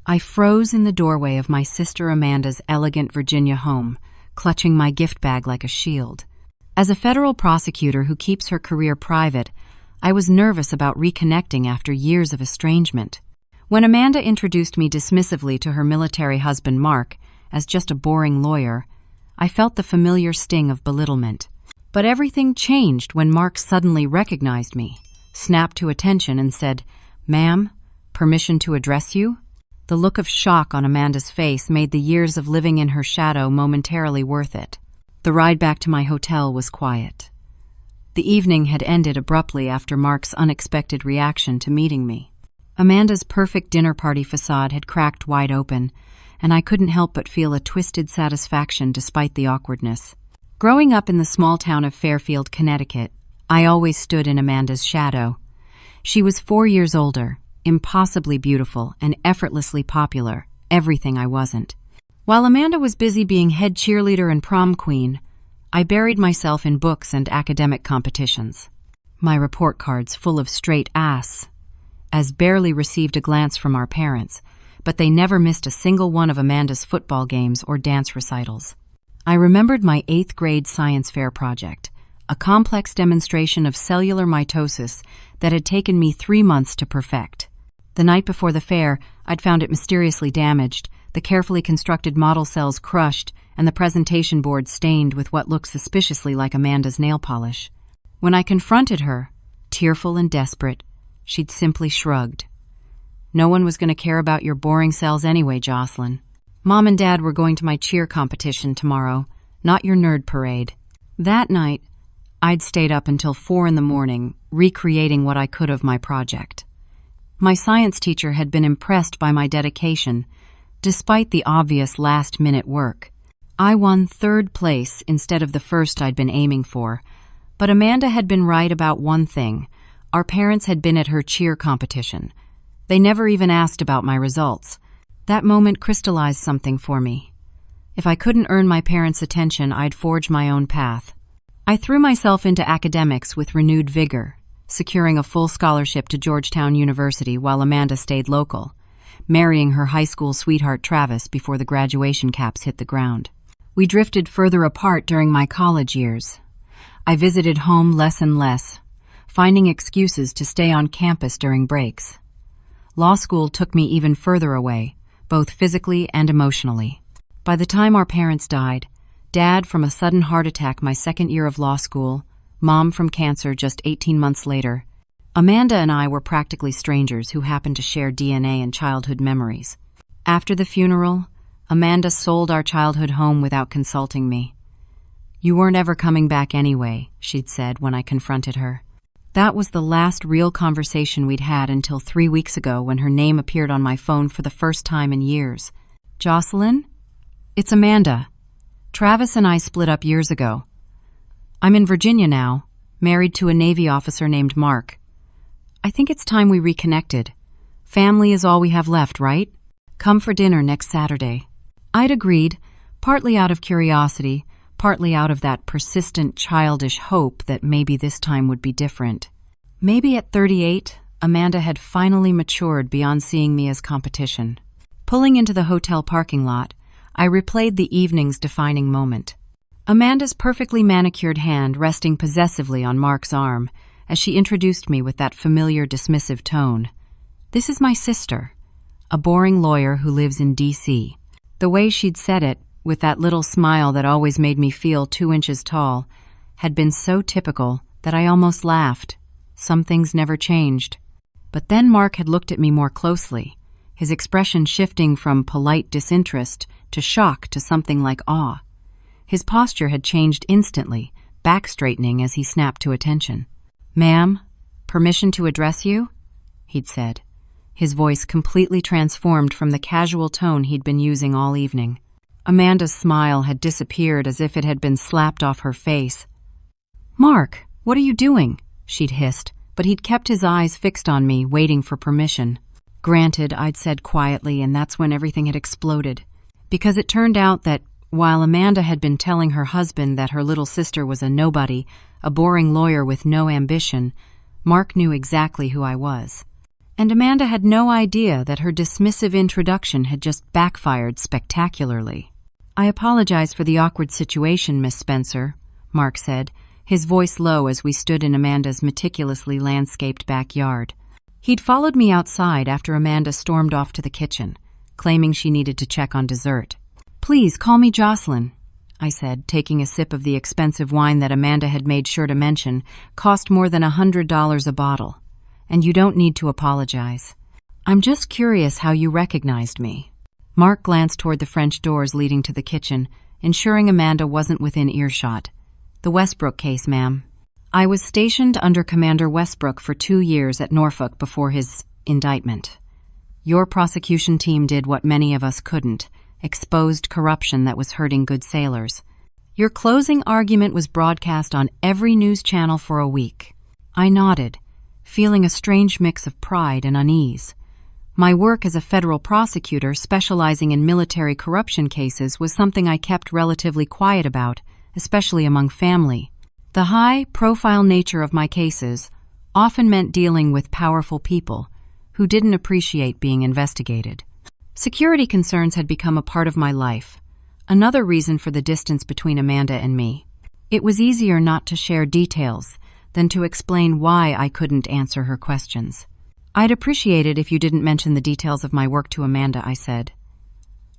I froze in the doorway of my sister Amanda's elegant Virginia home, clutching my gift bag like a shield. As a federal prosecutor who keeps her career private, I was nervous about reconnecting after years of estrangement. When Amanda introduced me dismissively to her military husband Mark as just a boring lawyer, I felt the familiar sting of belittlement. But everything changed when Mark suddenly recognized me, snapped to attention and said, "Ma'am, permission to address you?" The look of shock on Amanda's face made the years of living in her shadow momentarily worth it. The ride back to my hotel was quiet. The evening had ended abruptly after Mark's unexpected reaction to meeting me. Amanda's perfect dinner party facade had cracked wide open, and I couldn't help but feel a twisted satisfaction despite the awkwardness. Growing up in the small town of Fairfield, Connecticut, I always stood in Amanda's shadow. She was 4 years older, impossibly beautiful, and effortlessly popular, everything I wasn't. While Amanda was busy being head cheerleader and prom queen, I buried myself in books and academic competitions. My report cards full of straight A's, as barely received a glance from our parents, but they never missed a single one of Amanda's football games or dance recitals. I remembered my 8th grade science fair project, a complex demonstration of cellular mitosis that had taken me 3 months to perfect. The night before the fair, I'd found it mysteriously damaged, the carefully constructed model cells crushed, and the presentation board stained with what looked suspiciously like Amanda's nail polish. When I confronted her, tearful and desperate, she'd simply shrugged. "No one was going to care about your boring cells anyway, Jocelyn. Mom and Dad were going to my cheer competition tomorrow, not your nerd parade." That night, I'd stayed up until 4 in the morning, recreating what I could of my project. My science teacher had been impressed by my dedication, despite the obvious last-minute work. I won 3rd place instead of the 1st I'd been aiming for, but Amanda had been right about one thing. Our parents had been at her cheer competition. They never even asked about my results. That moment crystallized something for me. If I couldn't earn my parents' attention, I'd forge my own path. I threw myself into academics with renewed vigor, securing a full scholarship to Georgetown University while Amanda stayed local, marrying her high school sweetheart Travis before the graduation caps hit the ground. We drifted further apart during my college years. I visited home less and less, finding excuses to stay on campus during breaks. Law school took me even further away, both physically and emotionally. By the time our parents died, Dad from a sudden heart attack my 2nd year of law school, Mom from cancer just 18 months later, Amanda and I were practically strangers who happened to share DNA and childhood memories. After the funeral, Amanda sold our childhood home without consulting me. "You weren't ever coming back anyway," she'd said when I confronted her. That was the last real conversation we'd had until 3 weeks ago when her name appeared on my phone for the first time in years. "Jocelyn? It's Amanda. Travis and I split up years ago. I'm in Virginia now, married to a Navy officer named Mark. I think it's time we reconnected. Family is all we have left, right? Come for dinner next Saturday." I'd agreed, partly out of curiosity, partly out of that persistent childish hope that maybe this time would be different. Maybe at 38, Amanda had finally matured beyond seeing me as competition. Pulling into the hotel parking lot, I replayed the evening's defining moment. Amanda's perfectly manicured hand resting possessively on Mark's arm as she introduced me with that familiar dismissive tone. "This is my sister, a boring lawyer who lives in D.C. The way she'd said it, with that little smile that always made me feel 2 inches tall, had been so typical that I almost laughed. Some things never changed. But then Mark had looked at me more closely, his expression shifting from polite disinterest to shock to something like awe. His posture had changed instantly, back straightening as he snapped to attention. "Ma'am, permission to address you?" he'd said, his voice completely transformed from the casual tone he'd been using all evening. Amanda's smile had disappeared as if it had been slapped off her face. "Mark, what are you doing?" she'd hissed, but he'd kept his eyes fixed on me, waiting for permission. "Granted," I'd said quietly, and that's when everything had exploded. Because it turned out that, while Amanda had been telling her husband that her little sister was a nobody, a boring lawyer with no ambition, Mark knew exactly who I was. And Amanda had no idea that her dismissive introduction had just backfired spectacularly. "I apologize for the awkward situation, Miss Spencer," Mark said, his voice low as we stood in Amanda's meticulously landscaped backyard. He'd followed me outside after Amanda stormed off to the kitchen, claiming she needed to check on dessert. "Please call me Jocelyn," I said, taking a sip of the expensive wine that Amanda had made sure to mention cost more than $100 a bottle. "And you don't need to apologize. I'm just curious how you recognized me." Mark glanced toward the French doors leading to the kitchen, ensuring Amanda wasn't within earshot. "The Westbrook case, ma'am. I was stationed under Commander Westbrook for 2 years at Norfolk before his indictment. Your prosecution team did what many of us couldn't, exposed corruption that was hurting good sailors. Your closing argument was broadcast on every news channel for a week." I nodded, feeling a strange mix of pride and unease. My work as a federal prosecutor specializing in military corruption cases was something I kept relatively quiet about, especially among family. The high-profile nature of my cases often meant dealing with powerful people who didn't appreciate being investigated. Security concerns had become a part of my life, another reason for the distance between Amanda and me. It was easier not to share details than to explain why I couldn't answer her questions. "I'd appreciate it if you didn't mention the details of my work to Amanda," I said.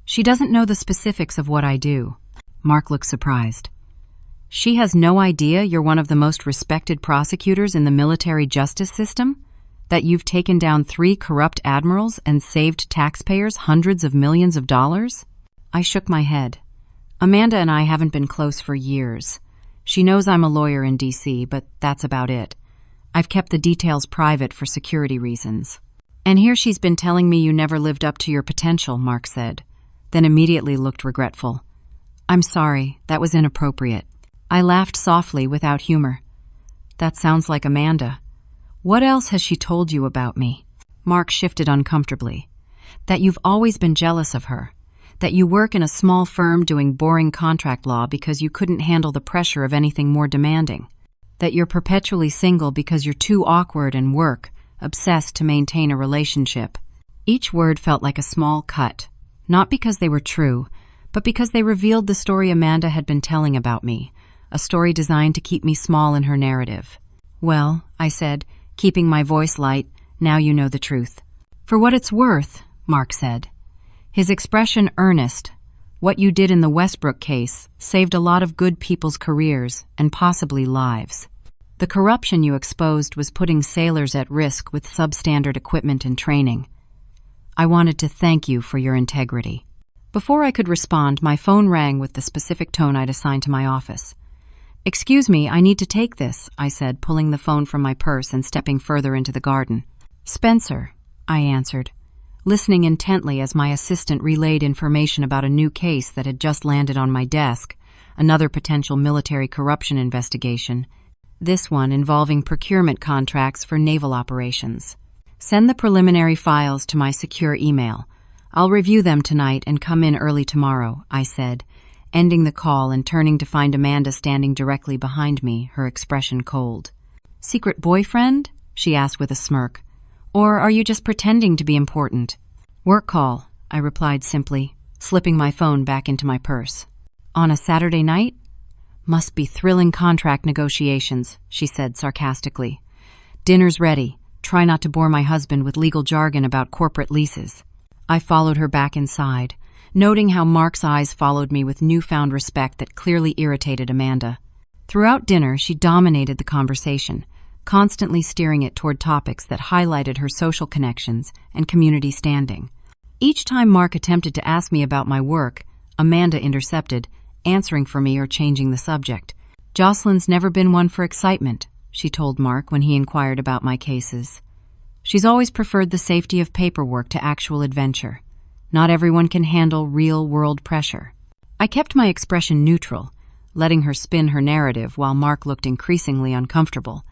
"She doesn't know the specifics of what I do." Mark looked surprised. "She has no idea you're one of the most respected prosecutors in the military justice system? That you've taken down 3 corrupt admirals and saved taxpayers hundreds of millions of dollars?" I shook my head. "Amanda and I haven't been close for years. She knows I'm a lawyer in D.C., but that's about it. I've kept the details private for security reasons." "And here she's been telling me you never lived up to your potential," Mark said, then immediately looked regretful. "I'm sorry, that was inappropriate." I laughed softly without humor. "That sounds like Amanda. What else has she told you about me?" Mark shifted uncomfortably. "That you've always been jealous of her. That you work in a small firm doing boring contract law because you couldn't handle the pressure of anything more demanding. That you're perpetually single because you're too awkward and obsessed to maintain a relationship." Each word felt like a small cut, not because they were true, but because they revealed the story Amanda had been telling about me, a story designed to keep me small in her narrative. "Well," I said, keeping my voice light, "now you know the truth." "For what it's worth," Mark said, his expression earnest, "what you did in the Westbrook case saved a lot of good people's careers and possibly lives. The corruption you exposed was putting sailors at risk with substandard equipment and training. I wanted to thank you for your integrity." Before I could respond, my phone rang with the specific tone I'd assigned to my office. "Excuse me, I need to take this," I said, pulling the phone from my purse and stepping further into the garden. "Spencer," I answered, listening intently as my assistant relayed information about a new case that had just landed on my desk, another potential military corruption investigation, this one involving procurement contracts for naval operations. "Send the preliminary files to my secure email. I'll review them tonight and come in early tomorrow," I said, ending the call and turning to find Amanda standing directly behind me, her expression cold. "Secret boyfriend?" she asked with a smirk. "Or are you just pretending to be important?" "Work call," I replied simply, slipping my phone back into my purse. "On a Saturday night?" "Must be thrilling contract negotiations," she said sarcastically. "Dinner's ready. Try not to bore my husband with legal jargon about corporate leases." I followed her back inside, noting how Mark's eyes followed me with newfound respect that clearly irritated Amanda. Throughout dinner, she dominated the conversation, constantly steering it toward topics that highlighted her social connections and community standing. Each time Mark attempted to ask me about my work, Amanda intercepted, answering for me or changing the subject. "Jocelyn's never been one for excitement," she told Mark when he inquired about my cases. "She's always preferred the safety of paperwork to actual adventure. Not everyone can handle real-world pressure." I kept my expression neutral, letting her spin her narrative while Mark looked increasingly uncomfortable.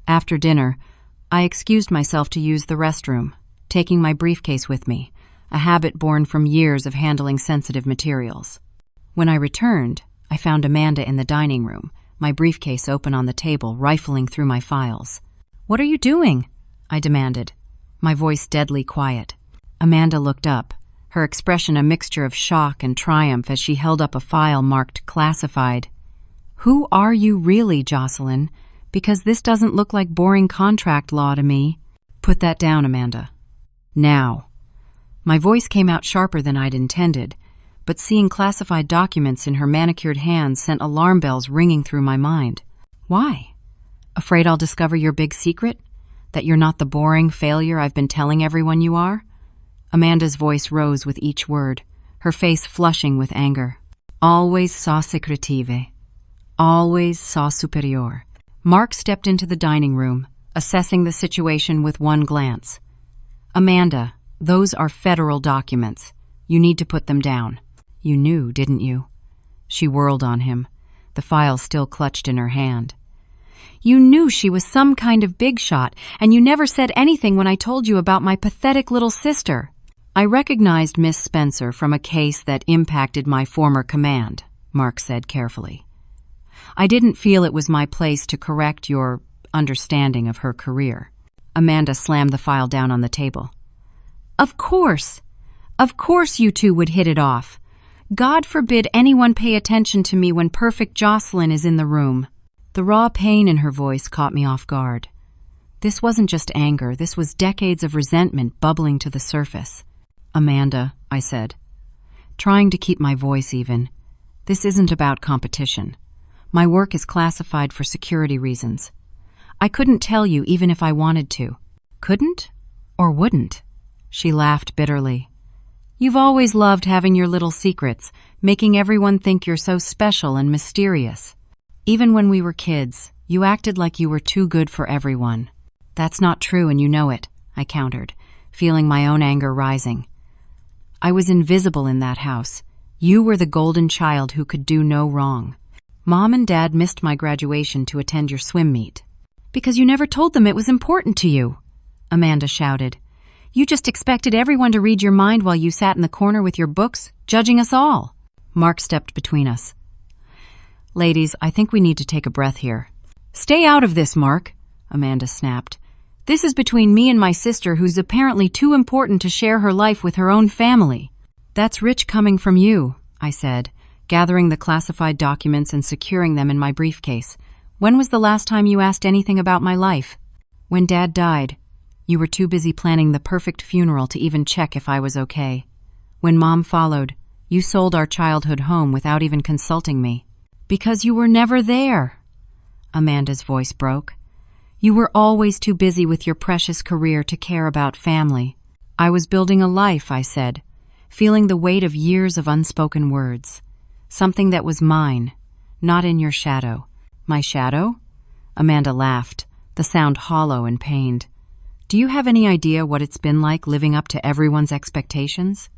After dinner, I excused myself to use the restroom, taking my briefcase with me, a habit born from years of handling sensitive materials. When I returned, I found Amanda in the dining room, my briefcase open on the table, rifling through my files. "What are you doing?" I demanded. my voice deadly quiet. Amanda looked up, her expression a mixture of shock and triumph as she held up a file marked classified. "Who are you really, Jocelyn? Because this doesn't look like boring contract law to me." "Put that down, Amanda. Now." My voice came out sharper than I'd intended, but seeing classified documents in her manicured hands sent alarm bells ringing through my mind. "Why? Afraid I'll discover your big secret? That you're not the boring failure I've been telling everyone you are?" Amanda's voice rose with each word, her face flushing with anger. "Always sa secretive. Always sa superior." Mark stepped into the dining room, assessing the situation with one glance. "Amanda, those are federal documents. You need to put them down." "You knew, didn't you?" She whirled on him, the file still clutched in her hand. "You knew she was some kind of big shot, and you never said anything when I told you about my pathetic little sister." "I recognized Miss Spencer from a case that impacted my former command," Mark said carefully. "I didn't feel it was my place to correct your understanding of her career." Amanda slammed the file down on the table. Of course you two would hit it off. God forbid anyone pay attention to me when perfect Jocelyn is in the room." The raw pain in her voice caught me off guard. This wasn't just anger, this was decades of resentment bubbling to the surface. "Amanda," I said, trying to keep my voice even, "this isn't about competition. My work is classified for security reasons. I couldn't tell you even if I wanted to." "Couldn't? Or wouldn't?" She laughed bitterly. "You've always loved having your little secrets, making everyone think you're so special and mysterious. Even when we were kids, you acted like you were too good for everyone." "That's not true, and you know it," I countered, feeling my own anger rising. "I was invisible in that house. You were the golden child who could do no wrong. Mom and Dad missed my graduation to attend your swim meet." "Because you never told them it was important to you," Amanda shouted. "You just expected everyone to read your mind while you sat in the corner with your books, judging us all." Mark stepped between us. "Ladies, I think we need to take a breath here." "Stay out of this, Mark," Amanda snapped. "This is between me and my sister, who's apparently too important to share her life with her own family." "That's rich coming from you," I said, gathering the classified documents and securing them in my briefcase. "When was the last time you asked anything about my life?" "When Dad died. You were too busy planning the perfect funeral to even check if I was okay. When Mom followed, you sold our childhood home without even consulting me." "Because you were never there." Amanda's voice broke. "You were always too busy with your precious career to care about family." "I was building a life," I said, feeling the weight of years of unspoken words. "Something that was mine, not in your shadow." "My shadow?" Amanda laughed, the sound hollow and pained. "Do you have any idea what it's been like living up to everyone's expectations?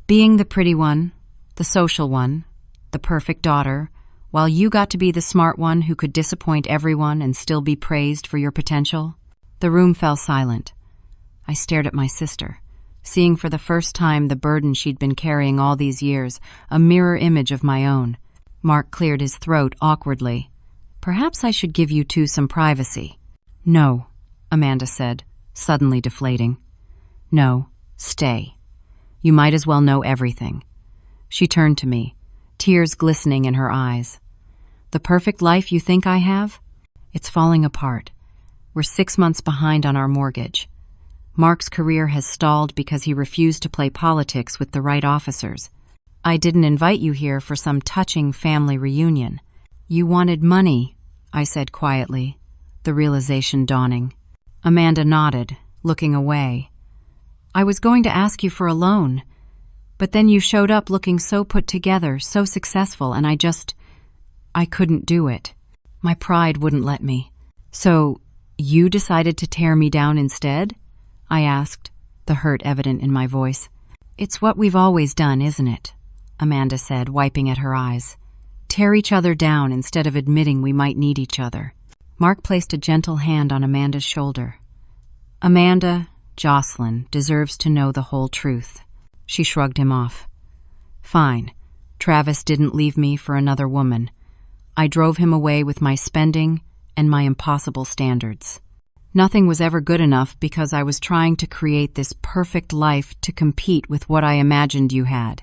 Being the pretty one, the social one, the perfect daughter, while you got to be the smart one who could disappoint everyone and still be praised for your potential?" The room fell silent. I stared at my sister, seeing for the first time the burden she'd been carrying all these years, a mirror image of my own. Mark cleared his throat awkwardly. "Perhaps I should give you two some privacy." "No," Amanda said, suddenly deflating. "No, stay. You might as well know everything." She turned to me, tears glistening in her eyes. "The perfect life you think I have? It's falling apart. We're 6 months behind on our mortgage. Mark's career has stalled because he refused to play politics with the right officers. I didn't invite you here for some touching family reunion. You wanted money," I said quietly, the realization dawning. Amanda nodded, looking away. "I was going to ask you for a loan, but then you showed up looking so put together, so successful, and I couldn't do it. My pride wouldn't let me." "So, you decided to tear me down instead?" I asked, the hurt evident in my voice. "It's what we've always done, isn't it?" Amanda said, wiping at her eyes. "Tear each other down instead of admitting we might need each other." Mark placed a gentle hand on Amanda's shoulder. "Amanda, Jocelyn, deserves to know the whole truth." She shrugged him off. "Fine. Travis didn't leave me for another woman. I drove him away with my spending and my impossible standards. Nothing was ever good enough because I was trying to create this perfect life to compete with what I imagined you had."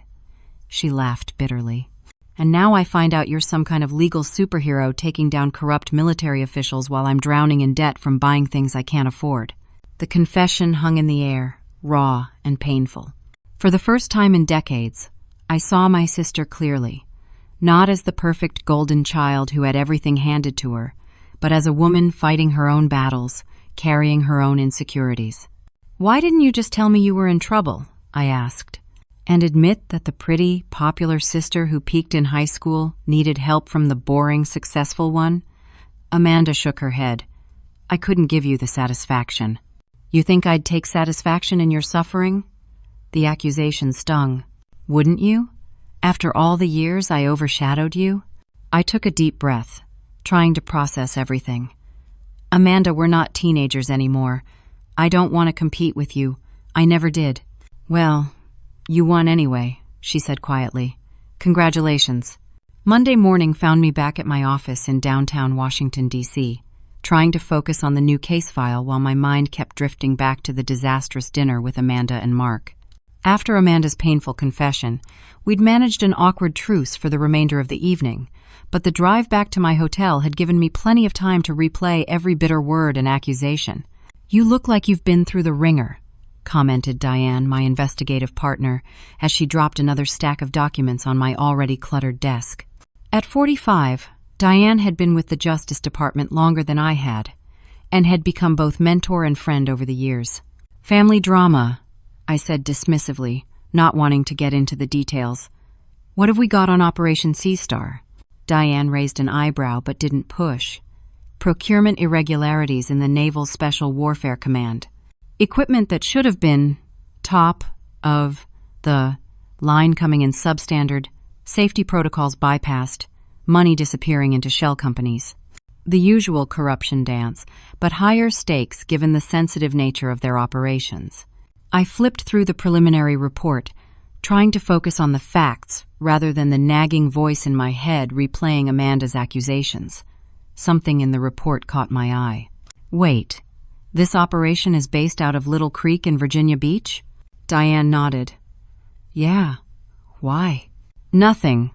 She laughed bitterly. "And now I find out you're some kind of legal superhero taking down corrupt military officials while I'm drowning in debt from buying things I can't afford." The confession hung in the air, raw and painful. For the first time in decades, I saw my sister clearly, not as the perfect golden child who had everything handed to her, but as a woman fighting her own battles, carrying her own insecurities. "Why didn't you just tell me you were in trouble?" I asked, "and admit that the pretty, popular sister who peaked in high school needed help from the boring, successful one?" Amanda shook her head. "I couldn't give you the satisfaction." "You think I'd take satisfaction in your suffering?" The accusation stung. "Wouldn't you? After all the years I overshadowed you?" I took a deep breath, trying to process everything. "Amanda, we're not teenagers anymore. I don't want to compete with you. I never did." "Well, you won anyway," she said quietly. "Congratulations." Monday morning found me back at my office in downtown Washington, D.C., trying to focus on the new case file while my mind kept drifting back to the disastrous dinner with Amanda and Mark. After Amanda's painful confession, we'd managed an awkward truce for the remainder of the evening, but the drive back to my hotel had given me plenty of time to replay every bitter word and accusation. "You look like you've been through the ringer," commented Diane, my investigative partner, as she dropped another stack of documents on my already cluttered desk. At 45, Diane had been with the Justice Department longer than I had, and had become both mentor and friend over the years. "Family drama," I said dismissively, not wanting to get into the details. "What have we got on Operation Sea Star?" Diane raised an eyebrow but didn't push. "Procurement irregularities in the Naval Special Warfare Command. Equipment that should have been top of the line coming in substandard, safety protocols bypassed, money disappearing into shell companies. The usual corruption dance, but higher stakes given the sensitive nature of their operations." I flipped through the preliminary report, trying to focus on the facts rather than the nagging voice in my head replaying Amanda's accusations. Something in the report caught my eye. "Wait, this operation is based out of Little Creek in Virginia Beach?" Diane nodded. "Yeah. Why?" "Nothing,"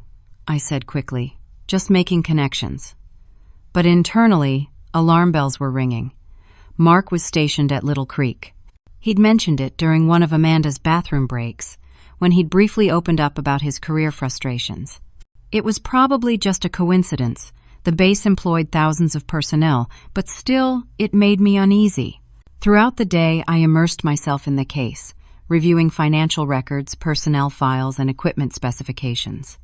I said quickly, "just making connections." But internally, alarm bells were ringing. Mark was stationed at Little Creek. He'd mentioned it during one of Amanda's bathroom breaks, when he'd briefly opened up about his career frustrations. It was probably just a coincidence. The base employed thousands of personnel, but still, it made me uneasy. Throughout the day, I immersed myself in the case, reviewing financial records, personnel files, and equipment specifications.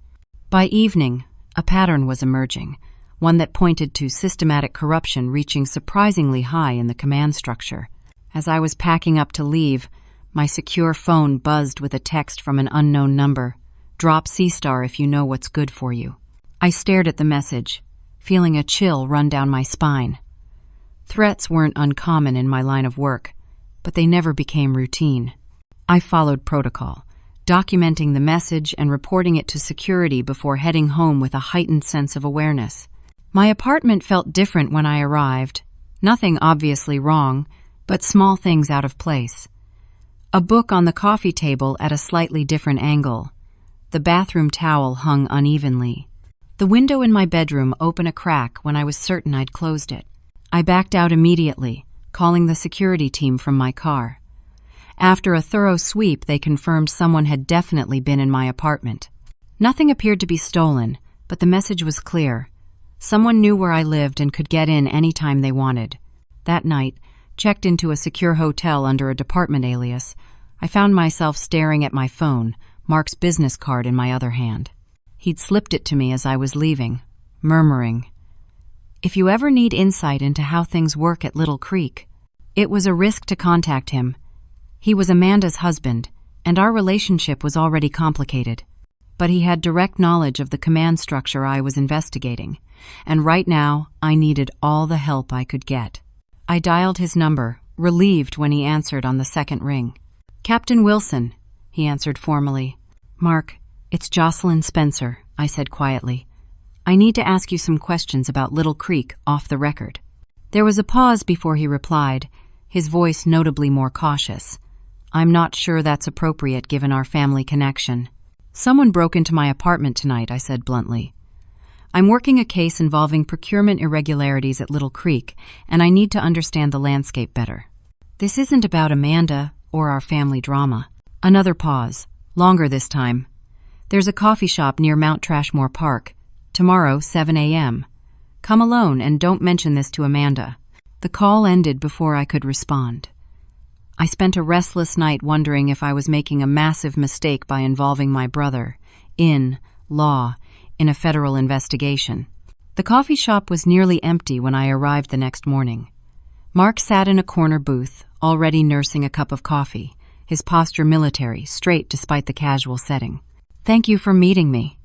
By evening, a pattern was emerging, one that pointed to systematic corruption reaching surprisingly high in the command structure. As I was packing up to leave, my secure phone buzzed with a text from an unknown number. "Drop Sea Star if you know what's good for you." I stared at the message, feeling a chill run down my spine. Threats weren't uncommon in my line of work, but they never became routine. I followed protocol, documenting the message and reporting it to security before heading home with a heightened sense of awareness. My apartment felt different when I arrived. Nothing obviously wrong, but small things out of place. A book on the coffee table at a slightly different angle. The bathroom towel hung unevenly. The window in my bedroom opened a crack when I was certain I'd closed it. I backed out immediately, calling the security team from my car. After a thorough sweep, they confirmed someone had definitely been in my apartment. Nothing appeared to be stolen, but the message was clear. Someone knew where I lived and could get in any time they wanted. That night, checked into a secure hotel under a department alias, I found myself staring at my phone, Mark's business card in my other hand. He'd slipped it to me as I was leaving, murmuring, "If you ever need insight into how things work at Little Creek." It was a risk to contact him. He was Amanda's husband, and our relationship was already complicated. But he had direct knowledge of the command structure I was investigating, and right now I needed all the help I could get. I dialed his number, relieved when he answered on the second ring. "Captain Wilson," he answered formally. "Mark, it's Jocelyn Spencer," I said quietly. "I need to ask you some questions about Little Creek off the record." There was a pause before he replied, his voice notably more cautious. I'm not sure that's appropriate given our family connection. Someone broke into my apartment tonight, I said bluntly. I'm working a case involving procurement irregularities at Little Creek, and I need to understand the landscape better. This isn't about Amanda or our family drama. Another pause, longer this time. There's a coffee shop near Mount Trashmore Park. Tomorrow, 7 a.m. Come alone and don't mention this to Amanda. The call ended before I could respond. I spent a restless night wondering if I was making a massive mistake by involving my brother, in law, in a federal investigation. The coffee shop was nearly empty when I arrived the next morning. Mark sat in a corner booth, already nursing a cup of coffee, his posture military, straight despite the casual setting. Thank you for meeting me,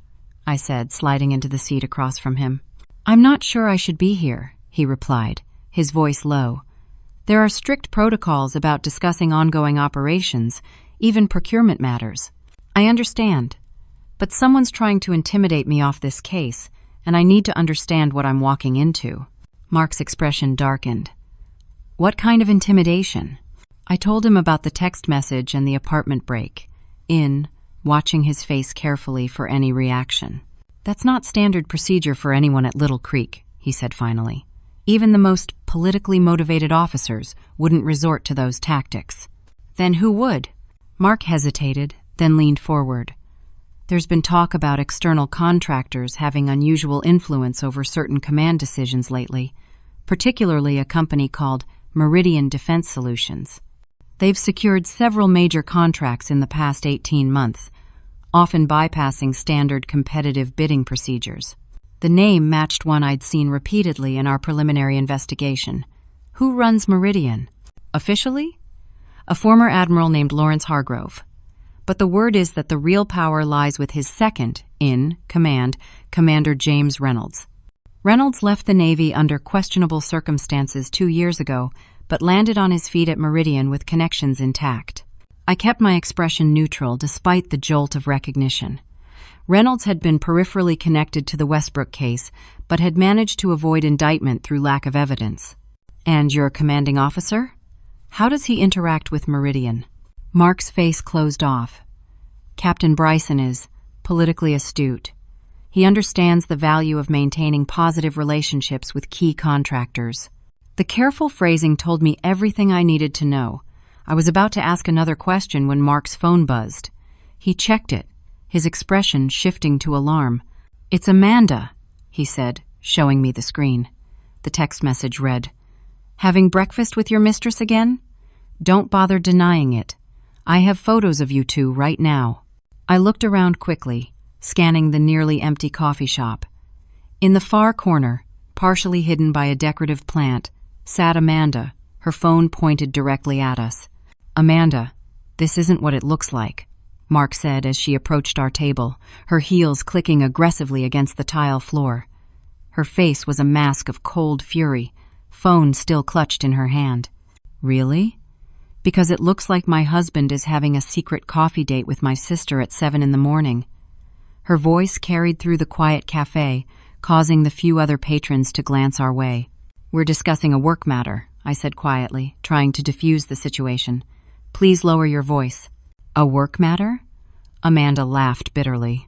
I said, sliding into the seat across from him. I'm not sure I should be here, he replied, his voice low. There are strict protocols about discussing ongoing operations, even procurement matters. I understand, but someone's trying to intimidate me off this case, and I need to understand what I'm walking into. Mark's expression darkened. What kind of intimidation? I told him about the text message and the apartment break, watching his face carefully for any reaction. That's not standard procedure for anyone at Little Creek, he said finally. Even the most politically motivated officers wouldn't resort to those tactics. Then who would? Mark hesitated, then leaned forward. There's been talk about external contractors having unusual influence over certain command decisions lately, particularly a company called Meridian Defense Solutions. They've secured several major contracts in the past 18 months, often bypassing standard competitive bidding procedures. The name matched one I'd seen repeatedly in our preliminary investigation. Who runs Meridian? Officially? A former admiral named Lawrence Hargrove. But the word is that the real power lies with his second in command, Commander James Reynolds. Reynolds left the Navy under questionable circumstances 2 years ago, but landed on his feet at Meridian with connections intact. I kept my expression neutral despite the jolt of recognition. Reynolds had been peripherally connected to the Westbrook case, but had managed to avoid indictment through lack of evidence. And your commanding officer? How does he interact with Meridian? Mark's face closed off. Captain Bryson is politically astute. He understands the value of maintaining positive relationships with key contractors. The careful phrasing told me everything I needed to know. I was about to ask another question when Mark's phone buzzed. He checked it, his expression shifting to alarm. It's Amanda, he said, showing me the screen. The text message read, Having breakfast with your mistress again? Don't bother denying it. I have photos of you two right now. I looked around quickly, scanning the nearly empty coffee shop. In the far corner, partially hidden by a decorative plant, sat Amanda, her phone pointed directly at us. Amanda, this isn't what it looks like, Mark said as she approached our table, her heels clicking aggressively against the tile floor. Her face was a mask of cold fury, phone still clutched in her hand. Really? Because it looks like my husband is having a secret coffee date with my sister at 7 in the morning. Her voice carried through the quiet cafe, causing the few other patrons to glance our way. We're discussing a work matter, I said quietly, trying to diffuse the situation. Please lower your voice. A work matter? Amanda laughed bitterly.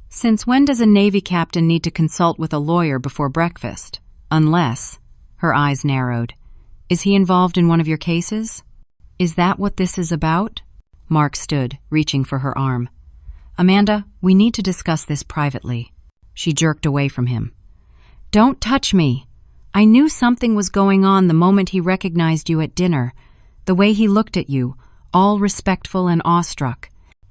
Since when does a Navy captain need to consult with a lawyer before breakfast? Unless, her eyes narrowed. Is he involved in one of your cases? Is that what this is about? Mark stood, reaching for her arm. Amanda, we need to discuss this privately. She jerked away from him. Don't touch me. I knew something was going on the moment he recognized you at dinner. The way he looked at you, all respectful and awestruck.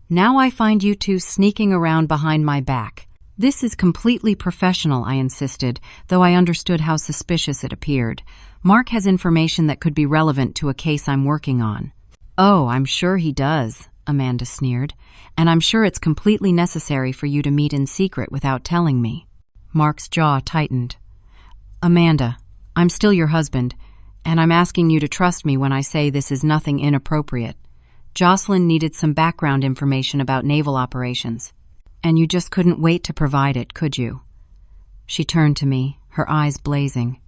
Now I find you two sneaking around behind my back. This is completely professional, I insisted, though I understood how suspicious it appeared. Mark has information that could be relevant to a case I'm working on. Oh, I'm sure he does, Amanda sneered, and I'm sure it's completely necessary for you to meet in secret without telling me. Mark's jaw tightened. Amanda, I'm still your husband, and I'm asking you to trust me when I say this is nothing inappropriate. Jocelyn needed some background information about naval operations, and you just couldn't wait to provide it, could you? She turned to me, her eyes blazing.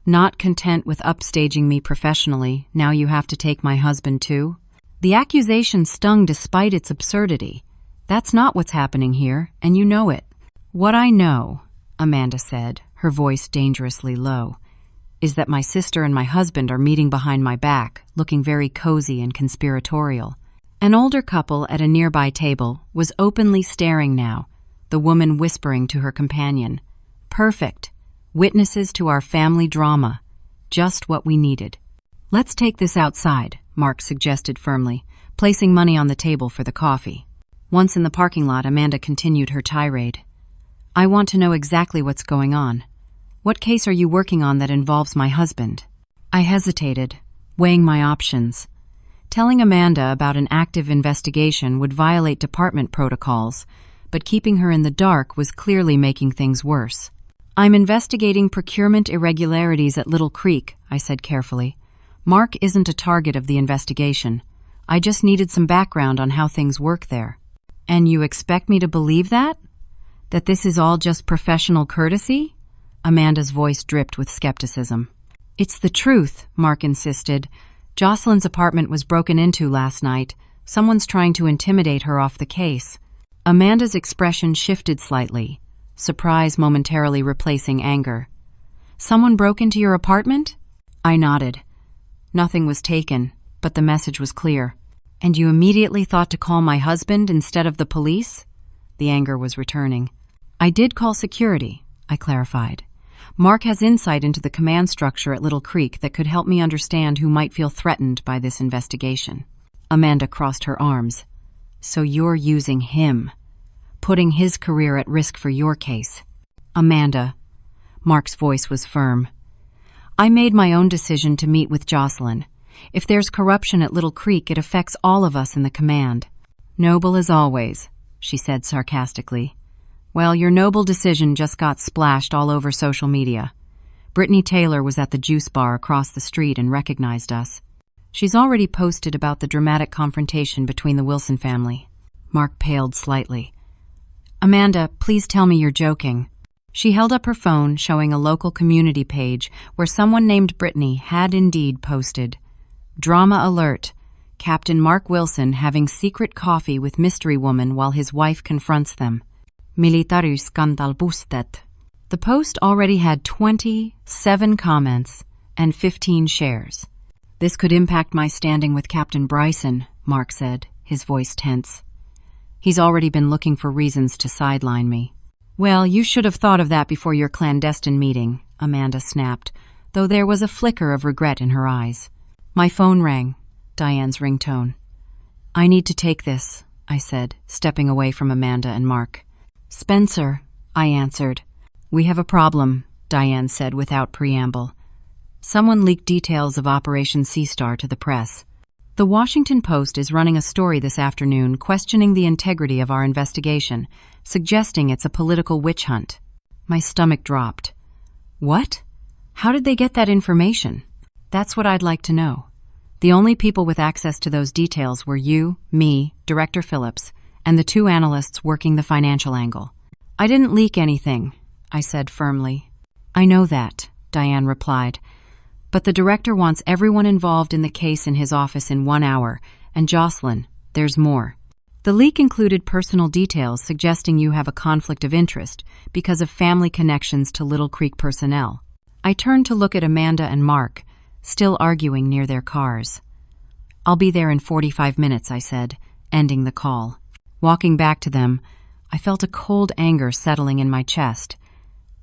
Not content with upstaging me professionally, now you have to take my husband too? The accusation stung despite its absurdity. That's not what's happening here, and you know it. What I know, Amanda said, her voice dangerously low, is that my sister and my husband are meeting behind my back, looking very cozy and conspiratorial. An older couple at a nearby table was openly staring now, the woman whispering to her companion. Perfect. Witnesses to our family drama. Just what we needed. Let's take this outside, Mark suggested firmly, placing money on the table for the coffee. Once in the parking lot, Amanda continued her tirade. I want to know exactly what's going on. What case are you working on that involves my husband? I hesitated, weighing my options. Telling Amanda about an active investigation would violate department protocols, but keeping her in the dark was clearly making things worse. I'm investigating procurement irregularities at Little Creek, I said carefully. Mark isn't a target of the investigation. I just needed some background on how things work there. And you expect me to believe that? That this is all just professional courtesy? Amanda's voice dripped with skepticism. It's the truth, Mark insisted. Jocelyn's apartment was broken into last night. Someone's trying to intimidate her off the case. Amanda's expression shifted slightly, surprise momentarily replacing anger. Someone broke into your apartment? I nodded. Nothing was taken, but the message was clear. And you immediately thought to call my husband instead of the police? The anger was returning. I did call security, I clarified. Mark has insight into the command structure at Little Creek that could help me understand who might feel threatened by this investigation. Amanda crossed her arms. So you're using him, putting his career at risk for your case. Amanda, Mark's voice was firm. I made my own decision to meet with Jocelyn. If there's corruption at Little Creek, it affects all of us in the command. Noble as always, she said sarcastically. Well, your noble decision just got splashed all over social media. Brittany Taylor was at the juice bar across the street and recognized us. She's already posted about the dramatic confrontation between the Wilson family. Mark paled slightly. Amanda, please tell me you're joking. She held up her phone, showing a local community page where someone named Brittany had indeed posted. Drama alert. Captain Mark Wilson having secret coffee with mystery woman while his wife confronts them. Military skandal boostet. The post already had 27 comments and 15 shares. This could impact my standing with Captain Bryson, Mark said, his voice tense. He's already been looking for reasons to sideline me. Well, you should have thought of that before your clandestine meeting, Amanda snapped, though there was a flicker of regret in her eyes. My phone rang, Diane's ringtone. I need to take this, I said, stepping away from Amanda and Mark. Spencer, I answered. We have a problem, Diane said without preamble. Someone leaked details of Operation Sea Star to the press. The Washington Post is running a story this afternoon questioning the integrity of our investigation, suggesting it's a political witch hunt. My stomach dropped. What? How did they get that information? That's what I'd like to know. The only people with access to those details were you, me, Director Phillips, and the two analysts working the financial angle. I didn't leak anything, I said firmly. I know that, Diane replied. But the director wants everyone involved in the case in his office in 1 hour, and Jocelyn, there's more. The leak included personal details suggesting you have a conflict of interest because of family connections to Little Creek personnel. I turned to look at Amanda and Mark, still arguing near their cars. I'll be there in 45 minutes, I said, ending the call. Walking back to them, I felt a cold anger settling in my chest.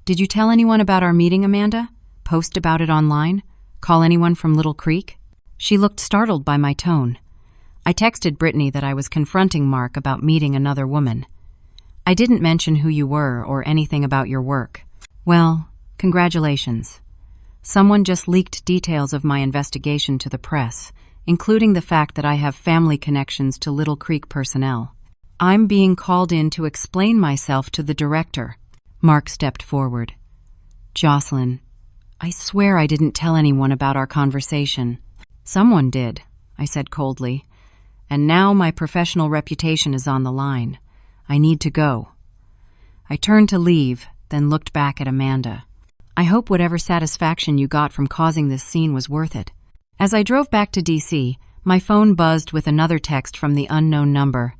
Did you tell anyone about our meeting, Amanda? Post about it online? Call anyone from Little Creek? She looked startled by my tone. I texted Brittany that I was confronting Mark about meeting another woman. I didn't mention who you were or anything about your work. Well, congratulations. Someone just leaked details of my investigation to the press, including the fact that I have family connections to Little Creek personnel. I'm being called in to explain myself to the director. Mark stepped forward. Jocelyn, I swear I didn't tell anyone about our conversation. Someone did, I said coldly. And now my professional reputation is on the line. I need to go. I turned to leave, then looked back at Amanda. I hope whatever satisfaction you got from causing this scene was worth it. As I drove back to D.C., my phone buzzed with another text from the unknown number.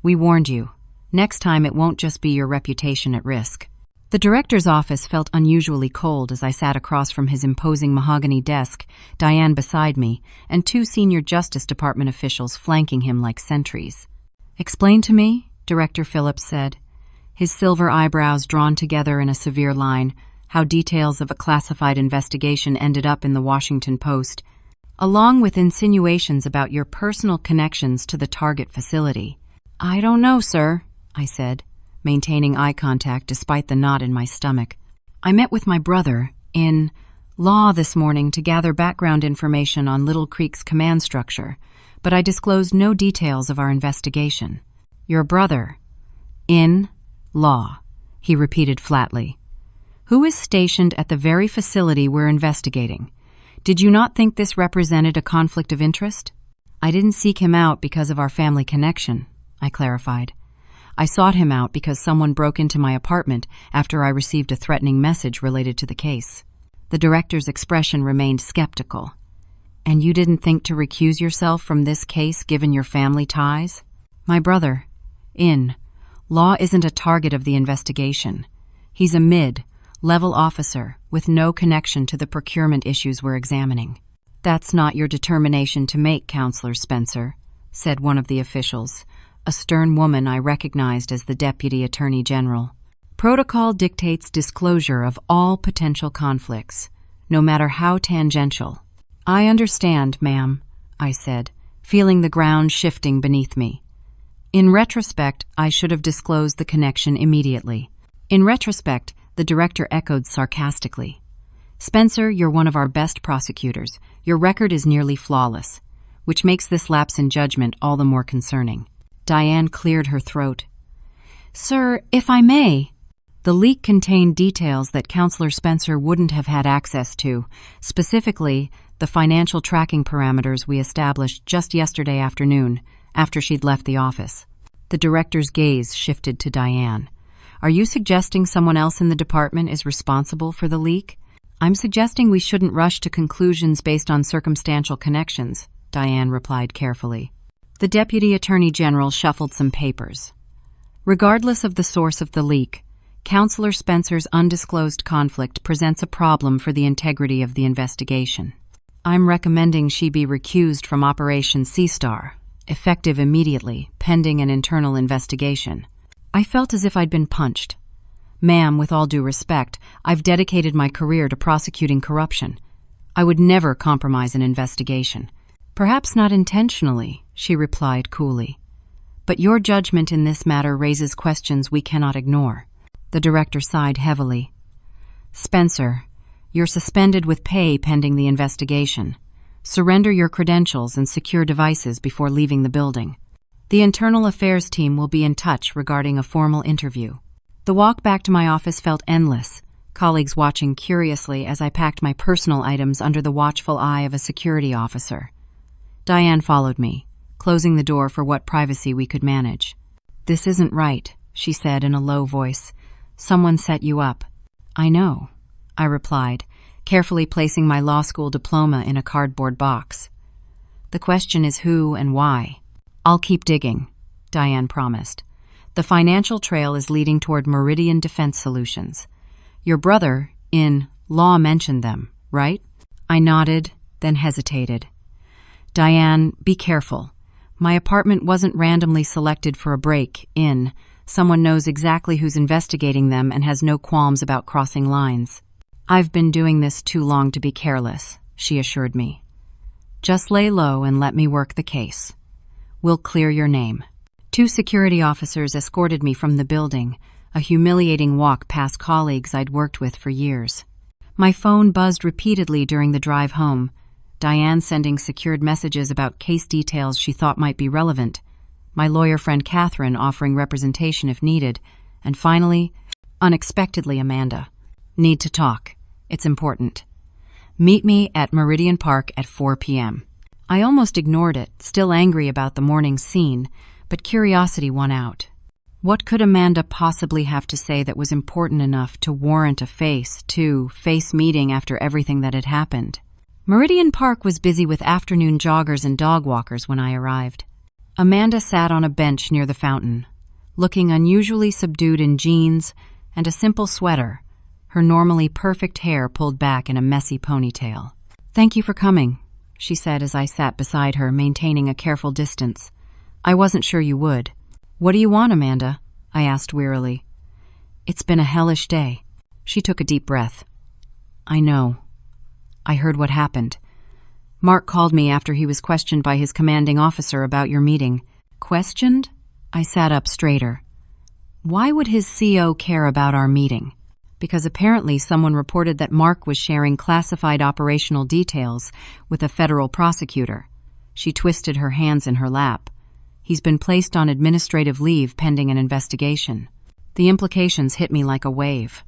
We warned you. Next time it won't just be your reputation at risk. The director's office felt unusually cold as I sat across from his imposing mahogany desk, Diane beside me, and two senior Justice Department officials flanking him like sentries. Explain to me, Director Phillips said, his silver eyebrows drawn together in a severe line, how details of a classified investigation ended up in the Washington Post, along with insinuations about your personal connections to the target facility. I don't know, sir, I said, maintaining eye contact despite the knot in my stomach. I met with my brother in law this morning to gather background information on Little Creek's command structure, but I disclosed no details of our investigation. Your brother in law, he repeated flatly. Who is stationed at the very facility we're investigating? Did you not think this represented a conflict of interest? I didn't seek him out because of our family connection, I clarified. I sought him out because someone broke into my apartment after I received a threatening message related to the case. The director's expression remained skeptical. And you didn't think to recuse yourself from this case given your family ties? My brother, in law, isn't a target of the investigation. He's a mid-level officer with no connection to the procurement issues we're examining. That's not your determination to make, Counselor Spencer, said one of the officials, a stern woman I recognized as the Deputy Attorney General. Protocol dictates disclosure of all potential conflicts, no matter how tangential. I understand, ma'am, I said, feeling the ground shifting beneath me. In retrospect, I should have disclosed the connection immediately. In retrospect, the director echoed sarcastically. Spencer, you're one of our best prosecutors. Your record is nearly flawless, which makes this lapse in judgment all the more concerning. Diane cleared her throat. Sir, if I may. The leak contained details that Counselor Spencer wouldn't have had access to, specifically the financial tracking parameters we established just yesterday afternoon, after she'd left the office. The director's gaze shifted to Diane. Are you suggesting someone else in the department is responsible for the leak? I'm suggesting we shouldn't rush to conclusions based on circumstantial connections, Diane replied carefully. The Deputy Attorney General shuffled some papers. Regardless of the source of the leak, Counselor Spencer's undisclosed conflict presents a problem for the integrity of the investigation. I'm recommending she be recused from Operation Sea Star, effective immediately, pending an internal investigation. I felt as if I'd been punched. Ma'am, with all due respect, I've dedicated my career to prosecuting corruption. I would never compromise an investigation. Perhaps not intentionally, she replied coolly. But your judgment in this matter raises questions we cannot ignore. The director sighed heavily. Spencer, you're suspended with pay pending the investigation. Surrender your credentials and secure devices before leaving the building. The internal affairs team will be in touch regarding a formal interview. The walk back to my office felt endless, colleagues watching curiously as I packed my personal items under the watchful eye of a security officer. Diane followed me, closing the door for what privacy we could manage. This isn't right, she said in a low voice. Someone set you up. I know, I replied, carefully placing my law school diploma in a cardboard box. The question is who and why. I'll keep digging, Diane promised. The financial trail is leading toward Meridian Defense Solutions. Your brother, in law, mentioned them, right? I nodded, then hesitated. Diane, be careful. My apartment wasn't randomly selected for a break-in. Someone knows exactly who's investigating them and has no qualms about crossing lines. I've been doing this too long to be careless, she assured me. Just lay low and let me work the case. We'll clear your name. 2 security officers escorted me from the building, a humiliating walk past colleagues I'd worked with for years. My phone buzzed repeatedly during the drive home, Diane sending secured messages about case details she thought might be relevant, my lawyer friend Catherine offering representation if needed, and finally, unexpectedly, Amanda. Need to talk. It's important. Meet me at Meridian Park at 4 p.m. I almost ignored it, still angry about the morning's scene, but curiosity won out. What could Amanda possibly have to say that was important enough to warrant a face-to-face meeting after everything that had happened? Meridian Park was busy with afternoon joggers and dog walkers when I arrived. Amanda sat on a bench near the fountain, looking unusually subdued in jeans and a simple sweater, her normally perfect hair pulled back in a messy ponytail. "Thank you for coming," she said as I sat beside her, maintaining a careful distance. "I wasn't sure you would." "What do you want, Amanda?" I asked wearily. "It's been a hellish day." She took a deep breath. "I know. I heard what happened. Mark called me after he was questioned by his commanding officer about your meeting." "Questioned?" I sat up straighter. "Why would his CO care about our meeting?" "Because apparently someone reported that Mark was sharing classified operational details with a federal prosecutor." She twisted her hands in her lap. "He's been placed on administrative leave pending an investigation." The implications hit me like a wave.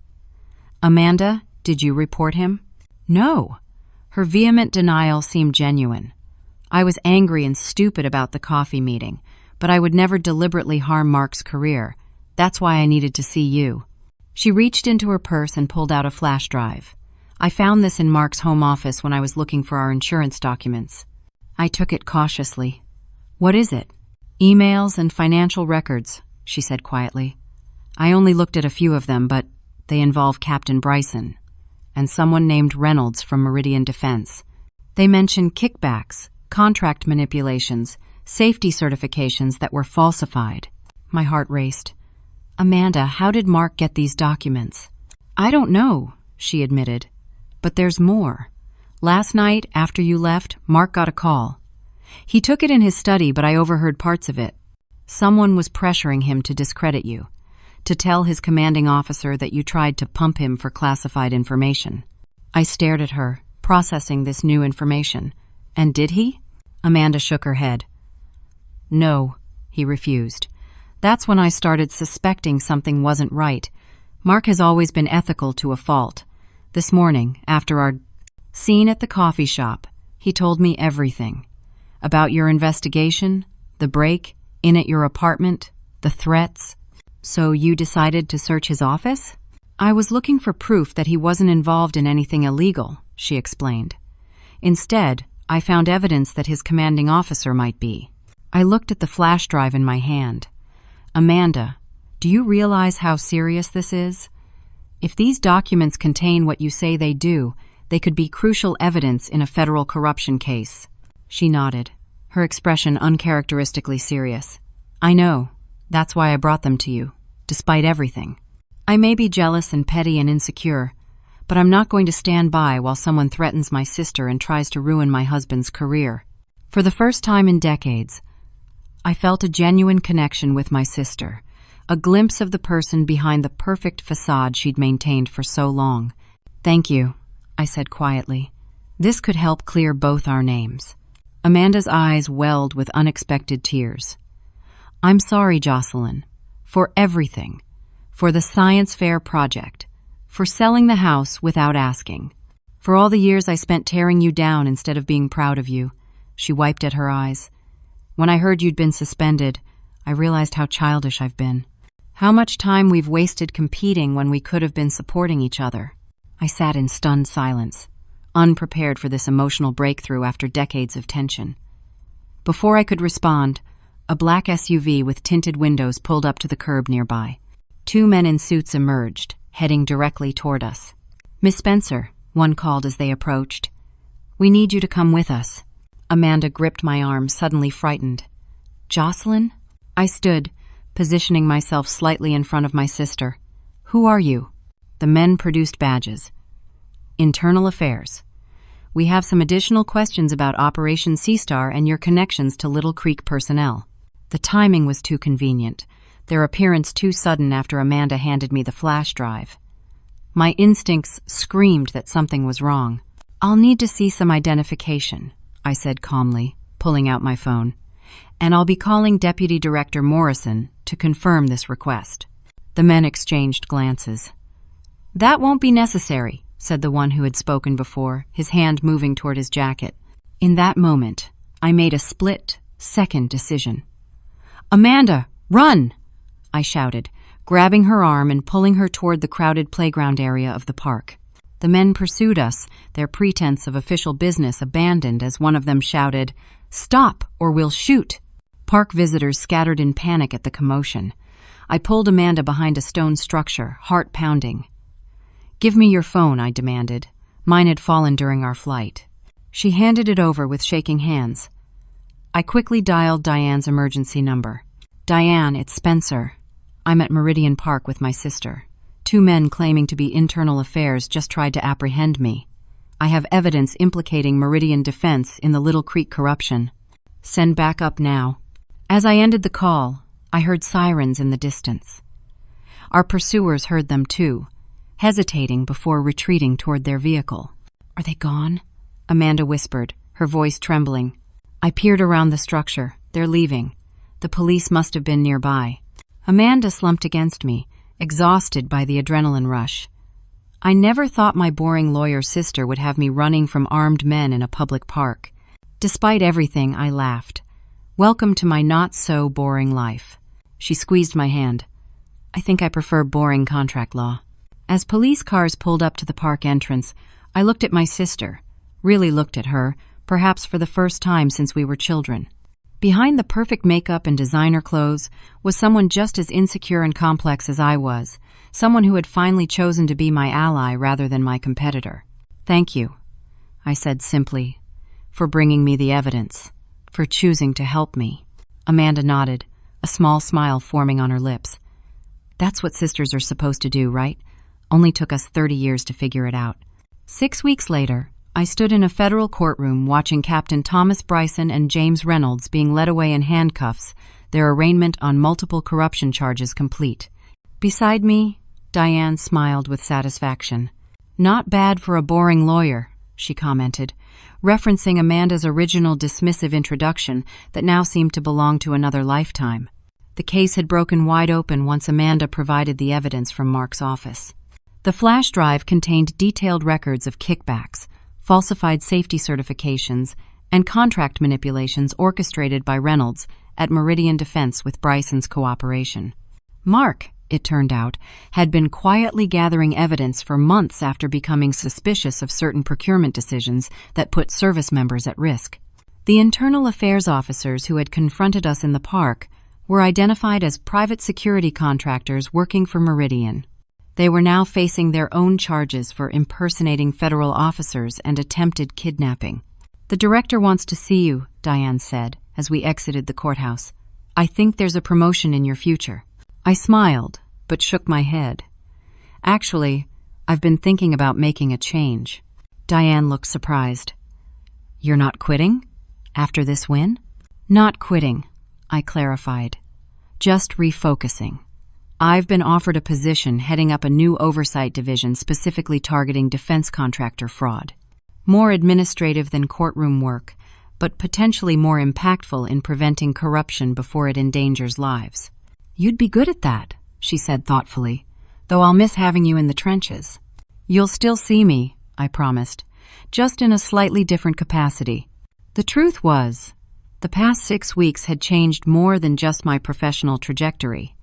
"Amanda, did you report him?" "No." Her vehement denial seemed genuine. "I was angry and stupid about the coffee meeting, but I would never deliberately harm Mark's career. That's why I needed to see you." She reached into her purse and pulled out a flash drive. "I found this in Mark's home office when I was looking for our insurance documents." I took it cautiously. "What is it?" "Emails and financial records," she said quietly. "I only looked at a few of them, but they involve Captain Bryson and someone named Reynolds from Meridian Defense. They mention kickbacks, contract manipulations, safety certifications that were falsified." My heart raced. "Amanda, how did Mark get these documents?" "I don't know," she admitted. "But there's more. Last night, after you left, Mark got a call. He took it in his study, but I overheard parts of it. Someone was pressuring him to discredit you, to tell his commanding officer that you tried to pump him for classified information." I stared at her, processing this new information. "And did he?" Amanda shook her head. "No," he refused. "That's when I started suspecting something wasn't right. Mark has always been ethical to a fault. This morning, after our scene at the coffee shop, he told me everything. About your investigation, the break, in at your apartment, the threats." "So you decided to search his office?" "I was looking for proof that he wasn't involved in anything illegal," she explained. "Instead, I found evidence that his commanding officer might be." I looked at the flash drive in my hand. "Amanda, do you realize how serious this is? If these documents contain what you say they do, they could be crucial evidence in a federal corruption case." She nodded, her expression uncharacteristically serious. "I know. That's why I brought them to you, despite everything. I may be jealous and petty and insecure, but I'm not going to stand by while someone threatens my sister and tries to ruin my husband's career." For the first time in decades, I felt a genuine connection with my sister, a glimpse of the person behind the perfect facade she'd maintained for so long. "Thank you," I said quietly. "This could help clear both our names." Amanda's eyes welled with unexpected tears. "I'm sorry, Jocelyn, for everything, for the science fair project, for selling the house without asking, for all the years I spent tearing you down instead of being proud of you." She wiped at her eyes. "When I heard you'd been suspended, I realized how childish I've been. How much time we've wasted competing when we could have been supporting each other." I sat in stunned silence, unprepared for this emotional breakthrough after decades of tension. Before I could respond, a black SUV with tinted windows pulled up to the curb nearby. Two men in suits emerged, heading directly toward us. "Miss Spencer," one called as they approached. "We need you to come with us." Amanda gripped my arm, suddenly frightened. "Jocelyn?" I stood, positioning myself slightly in front of my sister. "Who are you?" The men produced badges. "Internal Affairs. We have some additional questions about Operation Seastar and your connections to Little Creek personnel." The timing was too convenient, their appearance too sudden after Amanda handed me the flash drive. My instincts screamed that something was wrong. "I'll need to see some identification," I said calmly, pulling out my phone. "And I'll be calling Deputy Director Morrison to confirm this request." The men exchanged glances. "That won't be necessary," said the one who had spoken before, his hand moving toward his jacket. In that moment, I made a split-second decision. "Amanda, run!" I shouted, grabbing her arm and pulling her toward the crowded playground area of the park. The men pursued us, their pretense of official business abandoned as one of them shouted, "Stop, or we'll shoot!" Park visitors scattered in panic at the commotion. I pulled Amanda behind a stone structure, heart pounding. "Give me your phone," I demanded. Mine had fallen during our flight. She handed it over with shaking hands. I quickly dialed Diane's emergency number. "Diane, it's Spencer. I'm at Meridian Park with my sister. 2 men claiming to be internal affairs just tried to apprehend me. I have evidence implicating Meridian Defense in the Little Creek corruption. Send backup now." As I ended the call, I heard sirens in the distance. Our pursuers heard them too, hesitating before retreating toward their vehicle. "Are they gone?" Amanda whispered, her voice trembling. I peered around the structure. They're leaving. The police must have been nearby. Amanda slumped against me, exhausted by the adrenaline rush. I never thought my boring lawyer sister would have me running from armed men in a public park. Despite everything, I laughed. Welcome to my not-so-boring life. She squeezed my hand. "I think I prefer boring contract law." As police cars pulled up to the park entrance, I looked at my sister, really looked at her, perhaps for the first time since we were children. Behind the perfect makeup and designer clothes was someone just as insecure and complex as I was, someone who had finally chosen to be my ally rather than my competitor. "Thank you," I said simply, "for bringing me the evidence, for choosing to help me." Amanda nodded, a small smile forming on her lips. "That's what sisters are supposed to do, right? Only took us 30 years to figure it out." 6 weeks later, I stood in a federal courtroom watching Captain Thomas Bryson and James Reynolds being led away in handcuffs, their arraignment on multiple corruption charges complete. Beside me, Diane smiled with satisfaction. "Not bad for a boring lawyer," she commented, referencing Amanda's original dismissive introduction that now seemed to belong to another lifetime. The case had broken wide open once Amanda provided the evidence from Mark's office. The flash drive contained detailed records of kickbacks, falsified safety certifications, and contract manipulations orchestrated by Reynolds at Meridian Defense with Bryson's cooperation. Mark, it turned out, had been quietly gathering evidence for months after becoming suspicious of certain procurement decisions that put service members at risk. The internal affairs officers who had confronted us in the park were identified as private security contractors working for Meridian. They were now facing their own charges for impersonating federal officers and attempted kidnapping. "The director wants to see you," Diane said, as we exited the courthouse. "I think there's a promotion in your future." I smiled, but shook my head. "Actually, I've been thinking about making a change." Diane looked surprised. "You're not quitting? After this win?" "Not quitting," I clarified. "Just refocusing. I've been offered a position heading up a new oversight division specifically targeting defense contractor fraud. More administrative than courtroom work, but potentially more impactful in preventing corruption before it endangers lives." "You'd be good at that," she said thoughtfully, "though I'll miss having you in the trenches." "You'll still see me," I promised, "just in a slightly different capacity." The truth was, the past 6 weeks had changed more than just my professional trajectory.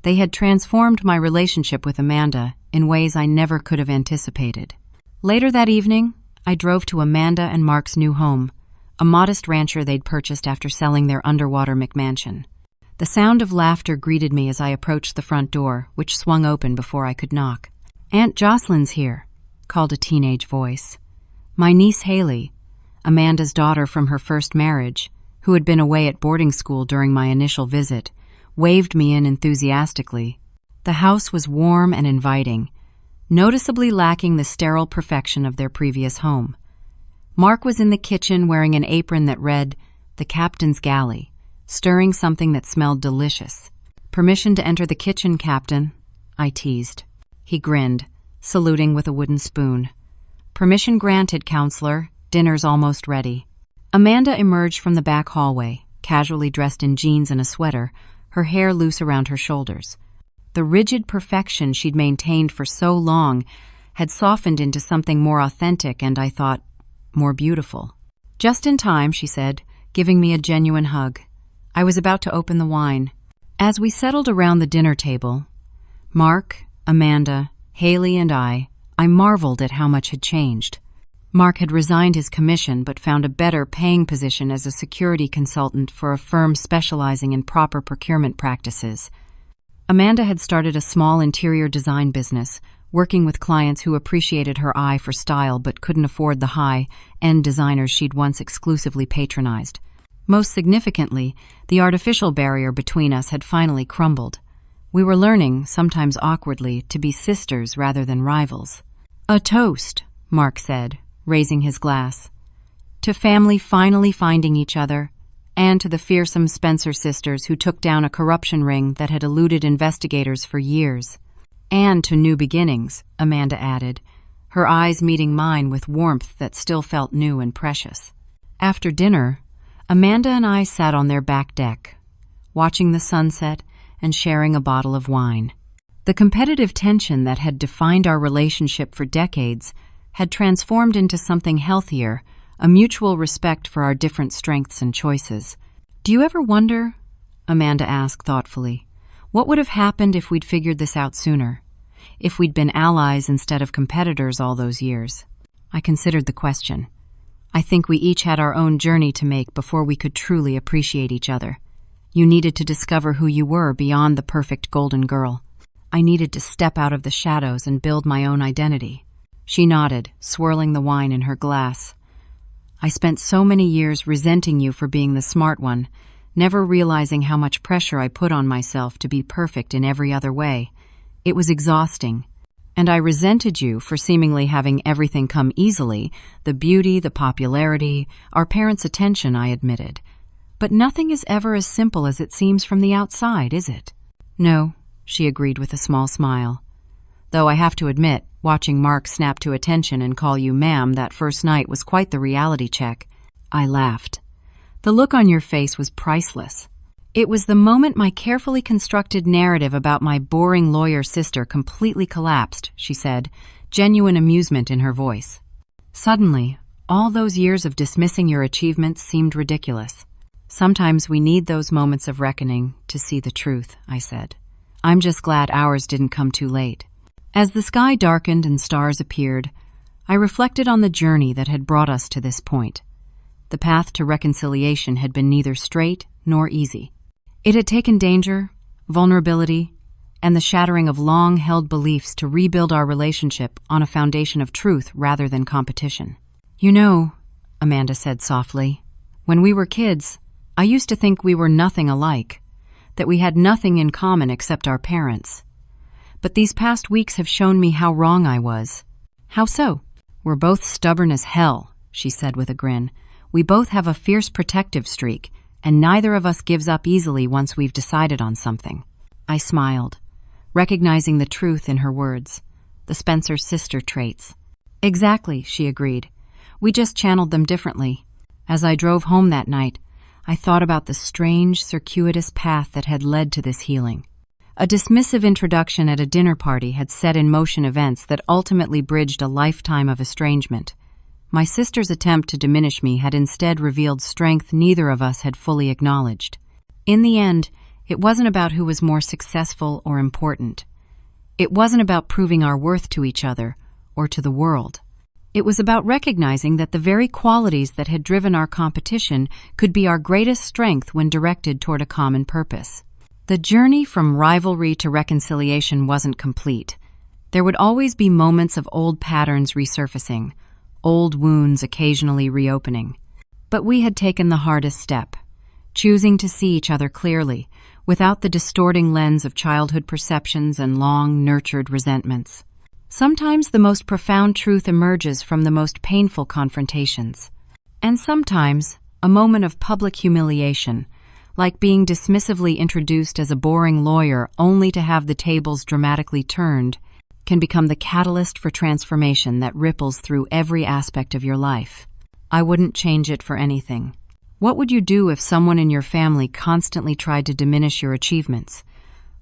They had transformed my relationship with Amanda in ways I never could have anticipated. Later that evening, I drove to Amanda and Mark's new home, a modest rancher they'd purchased after selling their underwater McMansion. The sound of laughter greeted me as I approached the front door, which swung open before I could knock. "Aunt Jocelyn's here," called a teenage voice. My niece Haley, Amanda's daughter from her first marriage, who had been away at boarding school during my initial visit, waved me in enthusiastically. The house was warm and inviting, noticeably lacking the sterile perfection of their previous home. Mark was in the kitchen wearing an apron that read, "The Captain's Galley," stirring something that smelled delicious. "Permission to enter the kitchen, Captain," I teased. He grinned, saluting with a wooden spoon. "Permission granted, Counselor. Dinner's almost ready." Amanda emerged from the back hallway, casually dressed in jeans and a sweater, her hair loose around her shoulders. The rigid perfection she'd maintained for so long had softened into something more authentic and, I thought, more beautiful. "Just in time," she said, giving me a genuine hug. I was about to open the wine. As we settled around the dinner table, Mark, Amanda, Haley, and I marveled at how much had changed. Mark had resigned his commission but found a better paying position as a security consultant for a firm specializing in proper procurement practices. Amanda had started a small interior design business, working with clients who appreciated her eye for style but couldn't afford the high-end designers she'd once exclusively patronized. Most significantly, the artificial barrier between us had finally crumbled. We were learning, sometimes awkwardly, to be sisters rather than rivals. "A toast," Mark said, raising his glass. "To family finally finding each other, and to the fearsome Spencer sisters who took down a corruption ring that had eluded investigators for years. And to new beginnings," Amanda added, her eyes meeting mine with warmth that still felt new and precious. After dinner, Amanda and I sat on their back deck, watching the sunset and sharing a bottle of wine. The competitive tension that had defined our relationship for decades had transformed into something healthier, a mutual respect for our different strengths and choices. "Do you ever wonder," Amanda asked thoughtfully, "what would have happened if we'd figured this out sooner? If we'd been allies instead of competitors all those years?" I considered the question. I think we each had our own journey to make before we could truly appreciate each other. You needed to discover who you were beyond the perfect golden girl. I needed to step out of the shadows and build my own identity. She nodded, swirling the wine in her glass. "I spent so many years resenting you for being the smart one, never realizing how much pressure I put on myself to be perfect in every other way. It was exhausting. And I resented you for seemingly having everything come easily, the beauty, the popularity, our parents' attention," I admitted. "But nothing is ever as simple as it seems from the outside, is it?" "No," she agreed with a small smile. "Though I have to admit, watching Mark snap to attention and call you ma'am that first night was quite the reality check." I laughed. "The look on your face was priceless. It was the moment my carefully constructed narrative about my boring lawyer sister completely collapsed," she said, genuine amusement in her voice. "Suddenly, all those years of dismissing your achievements seemed ridiculous. Sometimes we need those moments of reckoning to see the truth," I said. "I'm just glad ours didn't come too late." As the sky darkened and stars appeared, I reflected on the journey that had brought us to this point. The path to reconciliation had been neither straight nor easy. It had taken danger, vulnerability, and the shattering of long-held beliefs to rebuild our relationship on a foundation of truth rather than competition. "You know," Amanda said softly, "when we were kids, I used to think we were nothing alike, that we had nothing in common except our parents. But these past weeks have shown me how wrong I was." "How so?" "We're both stubborn as hell," she said with a grin. "We both have a fierce protective streak, and neither of us gives up easily once we've decided on something." I smiled, recognizing the truth in her words. The Spencer sister traits. "Exactly," she agreed. "We just channeled them differently." As I drove home that night, I thought about the strange, circuitous path that had led to this healing. A dismissive introduction at a dinner party had set in motion events that ultimately bridged a lifetime of estrangement. My sister's attempt to diminish me had instead revealed strength neither of us had fully acknowledged. In the end, it wasn't about who was more successful or important. It wasn't about proving our worth to each other or to the world. It was about recognizing that the very qualities that had driven our competition could be our greatest strength when directed toward a common purpose. The journey from rivalry to reconciliation wasn't complete. There would always be moments of old patterns resurfacing, old wounds occasionally reopening. But we had taken the hardest step, choosing to see each other clearly, without the distorting lens of childhood perceptions and long-nurtured resentments. Sometimes the most profound truth emerges from the most painful confrontations. And sometimes a moment of public humiliation, like being dismissively introduced as a boring lawyer only to have the tables dramatically turned, can become the catalyst for transformation that ripples through every aspect of your life. I wouldn't change it for anything. What would you do if someone in your family constantly tried to diminish your achievements?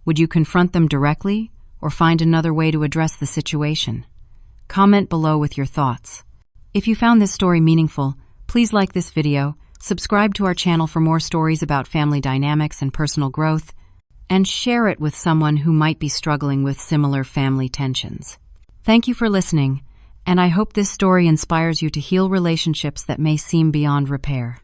Would you confront them directly or find another way to address the situation? Comment below with your thoughts. If you found this story meaningful, please like this video, subscribe to our channel for more stories about family dynamics and personal growth, and share it with someone who might be struggling with similar family tensions. Thank you for listening, and I hope this story inspires you to heal relationships that may seem beyond repair.